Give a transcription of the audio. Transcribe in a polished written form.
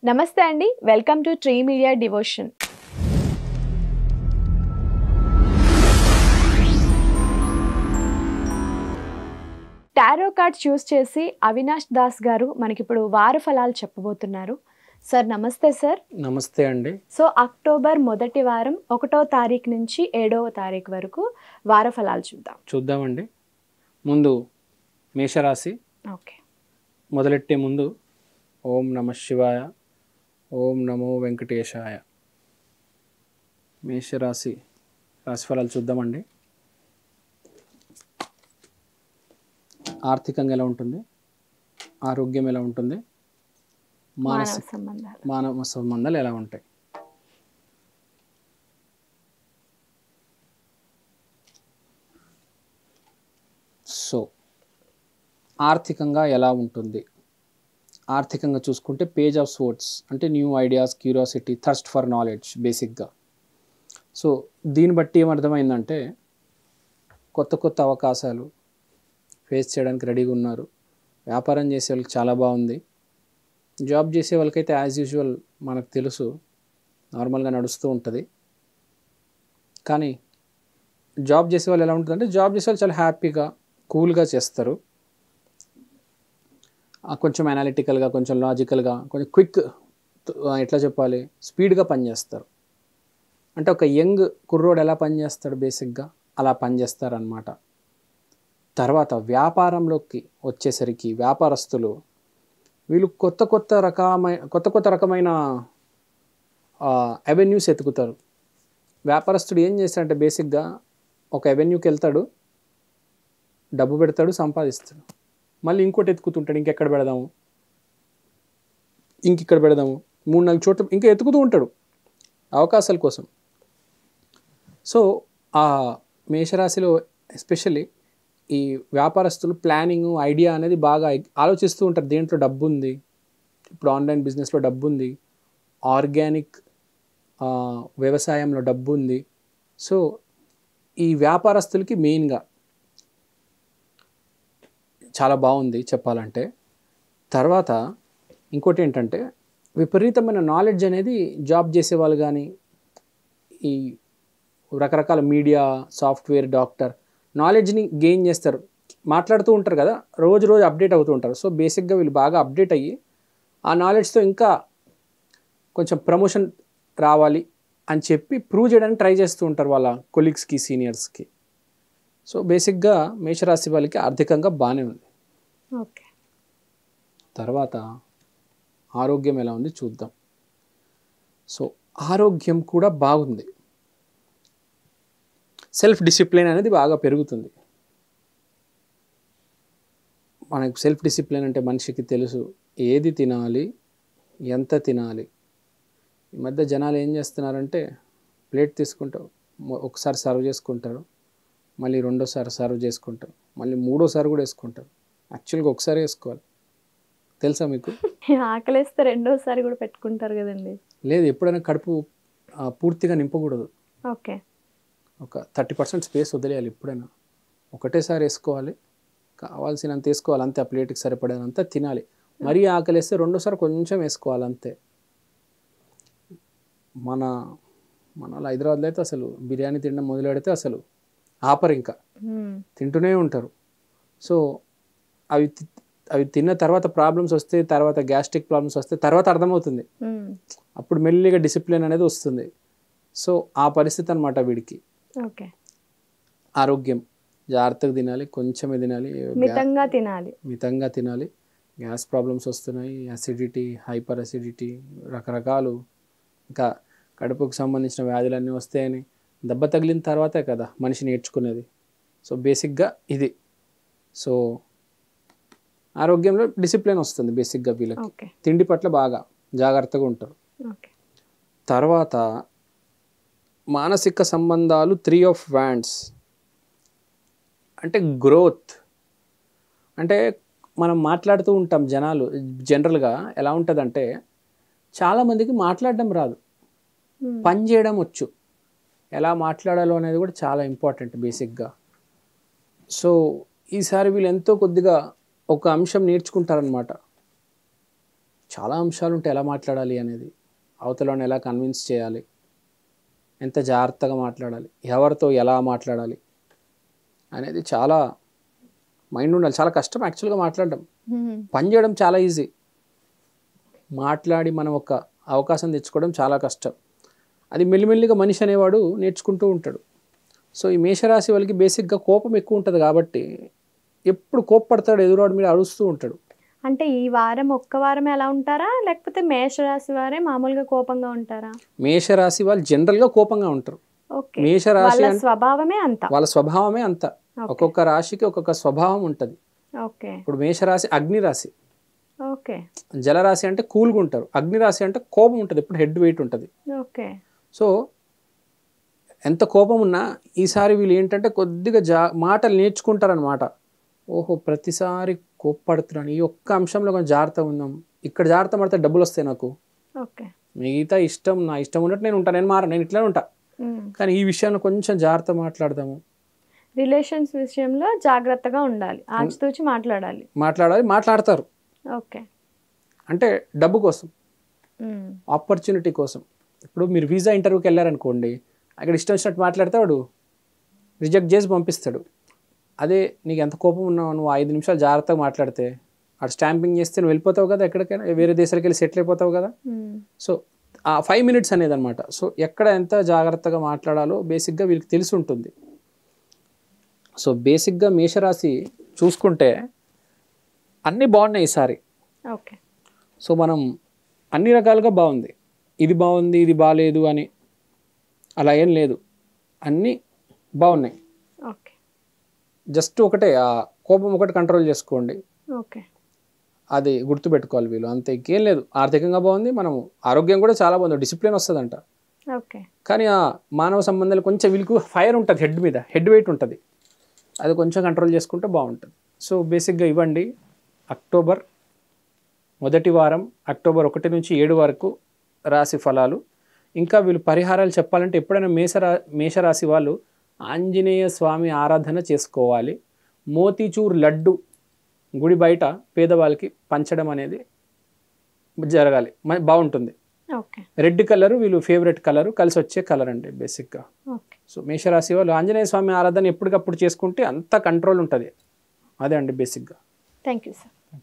నమస్తే అండి, welcome to tree media devotion. Tarot cards use చేసి అవినాష్ దాస్ గారు మనకిప్పుడు వార ఫలాలు చెప్పబోతున్నారు. సార్ నమస్తే సార్. నమస్తే అండి. సో అక్టోబర్ మొదటి వారం 1వ తారీఖు నుంచి 7వ తారీఖు వరకు వార ఫలాలు చూద్దామండి. ముందు మేషరాశి. ఓకే, మొదలెట్టే ముందు ఓం నమ శివాయ, ఓం నమో వెంకటేశాయ. మేషరాశి రాశిఫలాలు చూద్దామండి. ఆర్థికంగా ఎలా ఉంటుంది, ఆరోగ్యం ఎలా ఉంటుంది, మానవ సంబంధాలు ఎలా ఉంటాయి. సో ఆర్థికంగా ఎలా ఉంటుంది? ఆర్థికంగా చూసుకుంటే పేజ్ ఆఫ్ స్వర్డ్స్ అంటే new ideas, curiosity, thirst for knowledge బేసిక్గా. సో దీన్ని బట్టి ఏమర్థమైందంటే కొత్త కొత్త అవకాశాలు ఫేస్ చేయడానికి రెడీగా ఉన్నారు. వ్యాపారం చేసే వాళ్ళకి చాలా బాగుంది. జాబ్ చేసే వాళ్ళకైతే యాజ్ యూజువల్ మనకు తెలుసు నార్మల్గా నడుస్తూ ఉంటుంది. కానీ జాబ్ చేసే వాళ్ళు ఎలా ఉంటుందంటే జాబ్ చేసే వాళ్ళు చాలా హ్యాపీగా కూల్గా చేస్తారు. కొంచెం అనాలిటికల్గా, కొంచెం లాజికల్గా, కొంచెం క్విక్, ఎట్లా చెప్పాలి, స్పీడ్గా పనిచేస్తారు. అంటే ఒక యంగ్ కుర్రోడు ఎలా పనిచేస్తాడు బేసిక్గా అలా పనిచేస్తారు అన్నమాట. తర్వాత వ్యాపారంలోకి వచ్చేసరికి వ్యాపారస్తులు వీళ్ళు కొత్త రకమైన అవెన్యూస్ ఎతుకుతారు. వ్యాపారస్తుడు ఏం చేస్తాడంటే బేసిక్గా ఒక అవెన్యూకి వెళ్తాడు, డబ్బు పెడతాడు, సంపాదిస్తాడు, మళ్ళీ ఇంకోటి ఎత్తుకుతుంటాడు. ఇంకెక్కడ పెడదాము, ఇంకెక్కడ పెడదాము, 3-4 చోట్ల ఇంకా ఎత్తుకుతూ ఉంటాడు అవకాశాల కోసం. సో ఆ మేషరాశిలో ఎస్పెషల్లీ ఈ వ్యాపారస్తులు ప్లానింగ్, ఐడియా అనేది బాగా ఆలోచిస్తూ ఉంటారు. దేంట్లో డబ్బు ఉంది, ఇప్పుడు ఆన్లైన్ బిజినెస్లో డబ్బు ఉంది, ఆర్గానిక్ వ్యవసాయంలో డబ్బు ఉంది. సో ఈ వ్యాపారస్తులకి మెయిన్గా చాలా బాగుంది చెప్పాలంటే. తర్వాత ఇంకోటి ఏంటంటే విపరీతమైన నాలెడ్జ్ అనేది జాబ్ చేసేవాళ్ళు కానీ ఈ రకరకాల మీడియా, సాఫ్ట్వేర్, డాక్టర్ నాలెడ్జ్ని గెయిన్ చేస్తారు. మాట్లాడుతూ ఉంటారు కదా, రోజు అప్డేట్ అవుతూ ఉంటారు. సో బేసిక్గా వీళ్ళు బాగా అప్డేట్ అయ్యి ఆ నాలెడ్జ్తో ఇంకా కొంచెం ప్రమోషన్ రావాలి అని చెప్పి ప్రూవ్ చేయడానికి ట్రై చేస్తూ ఉంటారు వాళ్ళ కొలీగ్స్కి, సీనియర్స్కి. సో బేసిక్గా మేషరాశి వాళ్ళకి ఆర్థికంగా బాగానే ఉంది. ఓకే, తర్వాత ఆరోగ్యం ఎలా ఉంది చూద్దాం. సో ఆరోగ్యం కూడా బాగుంది. సెల్ఫ్ డిసిప్లిన్ అనేది బాగా పెరుగుతుంది. మనకు సెల్ఫ్ డిసిప్లిన్ అంటే మనిషికి తెలుసు ఏది తినాలి, ఎంత తినాలి. ఈ మధ్య జనాలు ఏం చేస్తున్నారంటే ప్లేట్ తీసుకుంటారు, ఒకసారి సర్వ్ చేసుకుంటారు, మళ్ళీ రెండోసారి సర్వ్ చేసుకుంటారు, మళ్ళీ మూడోసారి కూడా వేసుకుంటారు. యాక్చువల్గా ఒకసారి వేసుకోవాలి, తెలుసా మీకు? ఆకలిస్తే రెండోసారి కూడా పెట్టుకుంటారు కదండి. లేదు, ఎప్పుడైనా కడుపు పూర్తిగా నింపకూడదు. ఓకే, ఒక 30% స్పేస్ వదిలేయాలి. ఎప్పుడైనా ఒకటేసారి వేసుకోవాలి, కావాల్సినంత వేసుకోవాలి అంతే. ఆ ప్లేట్కి సరిపడేంత తినాలి. మరీ ఆకలిస్తే రెండోసారి కొంచెం వేసుకోవాలి అంతే. మన హైదరాబాద్లో అయితే అసలు బిర్యానీ తినడం మొదలు పెడితే అసలు ఆపరు, ఇంకా తింటూనే ఉంటారు. సో అవి తిన్న తర్వాత ప్రాబ్లమ్స్ వస్తే, తర్వాత గ్యాస్ట్రిక్ ప్రాబ్లమ్స్ వస్తే తర్వాత అర్థమవుతుంది. అప్పుడు మెల్లిగా డిసిప్లిన్ అనేది వస్తుంది. సో ఆ పరిస్థితి అన్నమాట వీడికి. ఓకే, ఆరోగ్యం జాగ్రత్తగా తినాలి, కొంచెమే తినాలి, మితంగా తినాలి. గ్యాస్ ప్రాబ్లమ్స్ వస్తున్నాయి, అసిడిటీ, హైపర్ అసిడిటీ, రకరకాలు ఇంకా కడుపుకు సంబంధించిన వ్యాధులన్నీ వస్తాయని దెబ్బ తగిలిన తర్వాతే కదా మనిషి నేర్చుకునేది. సో బేసిక్గా ఇది. సో ఆరోగ్యంలో డిసిప్లిన్ వస్తుంది బేసిక్గా వీళ్ళకి. తిండి పట్ల బాగా జాగ్రత్తగా ఉంటారు. తర్వాత మానసిక సంబంధాలు 3 of Wands అంటే గ్రోత్. అంటే మనం మాట్లాడుతూ ఉంటాం, జనాలు జనరల్గా ఎలా ఉంటుందంటే చాలామందికి మాట్లాడడం రాదు, పని చేయడం వచ్చు. ఎలా మాట్లాడాలో అనేది కూడా చాలా ఇంపార్టెంట్ బేసిక్గా. సో ఈసారి వీళ్ళు ఎంతో కొద్దిగా ఒక అంశం నేర్చుకుంటారనమాట. చాలా అంశాలు ఉంటాయి ఎలా మాట్లాడాలి అనేది, అవతలని ఎలా కన్విన్స్ చేయాలి, ఎంత జాగ్రత్తగా మాట్లాడాలి, ఎవరితో ఎలా మాట్లాడాలి అనేది చాలా మైండ్ ఉండాలి. చాలా కష్టం యాక్చువల్గా మాట్లాడడం. పని చేయడం చాలా ఈజీ, మాట్లాడి మనం ఒక అవకాశం తెచ్చుకోవడం చాలా కష్టం. అది మెల్లిమెల్లిగా మనిషి అనేవాడు నేర్చుకుంటూ ఉంటాడు. సో ఈ మేషరాశి వాళ్ళకి బేసిక్గా కోపం ఎక్కువ ఉంటుంది కాబట్టి ఎప్పుడు కోప్పడతాడు, ఎదురువాడి మీద అరుస్తూ ఉంటాడు. అంటే ఈ వారం ఒక్క వారమే అలా ఉంటారా, లేకపోతే మేషరాశి వారే మామూలుగా కోపంగా ఉంటారా? మేషరాశి వాళ్ళు జనరల్గా కోపంగా ఉంటారు. ఓకే, మేషరాశి వాళ్ళ స్వభావమే అంత. వాళ్ళ స్వభావమే అంత. ఒక్కొక్క రాశికి ఒక్కొక్క స్వభావం ఉంటుంది. ఓకే. ఇప్పుడు మేషరాశి అగ్నిరాశి, ఓకే. జలరాశి అంటే కూల్గా ఉంటారు, అగ్నిరాశి అంటే కోపం ఉంటుంది, ఎప్పుడు హెడ్ వెయిట్ ఉంటుంది. ఓకే. సో ఎంత కోపం ఉన్నా ఈసారి వీళ్ళు ఏంటంటే కొద్దిగా మాటలు నేర్చుకుంటారనమాట. ఓహో ప్రతిసారి కోప్పడుతున్నాను, ఈ ఒక్క అంశంలో కొంచెం జాగ్రత్త ఉందాం, ఇక్కడ జాగ్రత్త పడితే డబ్బులు వస్తాయి నాకు, ఓకే, మిగతా నా ఇష్టం ఉన్నట్టు నేను ఉంటాను, నేను ఇట్లా ఉంటా, కానీ ఈ విషయంలో కొంచెం జాగ్రత్త మాట్లాడదాము. రిలేషన్స్ విషయంలో జాగ్రత్తగా ఉండాలి, ఆచితూచి మాట్లాడతారు. ఓకే. అంటే డబ్బు కోసం, ఆపర్చునిటీ కోసం. ఇప్పుడు మీరు వీసా ఇంటర్వ్యూకి వెళ్ళారనుకోండి, అక్కడ ఇష్టం వచ్చినట్టు మాట్లాడితే వాడు రిజెక్ట్ చేసి పంపిస్తాడు. అదే నీకు ఎంత కోపం ఉన్నావు, నువ్వు 5 నిమిషాలు జాగ్రత్తగా మాట్లాడితే అక్కడ స్టాంపింగ్ చేస్తే నువ్వు వెళ్ళిపోతావు కదా, ఎక్కడికైనా వేరే దేశాలకు వెళ్ళి సెటిల్ అయిపోతావు కదా. సో ఆ 5 minutes అనేది అనమాట. సో ఎక్కడ ఎంత జాగ్రత్తగా మాట్లాడాలో బేసిక్గా వీళ్ళకి తెలిసి ఉంటుంది. సో బేసిక్గా మేషరాశి చూసుకుంటే అన్నీ బాగున్నాయి ఈసారి. ఓకే. సో మనం అన్ని రకాలుగా బాగుంది, ఇది బాగుంది ఇది బాగాలేదు అని అలా ఏం లేదు, అన్నీ బాగున్నాయి. ఓకే. జస్ట్ ఒకటే ఆ కోపం ఒకటి కంట్రోల్ చేసుకోండి, ఓకే, అది గుర్తుపెట్టుకోవాలి వీళ్ళు, అంతే, ఇంకేం లేదు. ఆర్థికంగా బాగుంది, మనం ఆరోగ్యం కూడా చాలా బాగుంది, డిసిప్లిన్ వస్తుందంట. ఓకే. కానీ ఆ మానవ సంబంధాలు కొంచెం వీళ్ళకు ఫైర్ ఉంటుంది, హెడ్ మీద హెడ్ వెయిట్ ఉంటుంది, అది కొంచెం కంట్రోల్ చేసుకుంటే బాగుంటుంది. సో బేసిక్గా ఇవ్వండి అక్టోబర్ మొదటి వారం, అక్టోబర్ 1 నుంచి 7 వరకు రాశి ఫలాలు. ఇంకా వీళ్ళు పరిహారాలు చెప్పాలంటే ఎప్పుడైనా మేషరాశి వాళ్ళు ఆంజనేయ స్వామి ఆరాధన చేసుకోవాలి. మోతీచూర్ లడ్డు గుడి బయట పేదవాళ్ళకి పంచడం అనేది జరగాలి, బాగుంటుంది. ఓకే. రెడ్ కలర్ వీళ్ళు ఫేవరెట్ కలర్, కలిసి వచ్చే కలర్ అండి బేసిక్గా. ఓకే. సో మేషరాశి వాళ్ళు ఆంజనేయ స్వామి ఆరాధన ఎప్పటికప్పుడు చేసుకుంటే అంత కంట్రోల్ ఉంటుంది, అదే అండి బేసిక్గా. Thank you sir.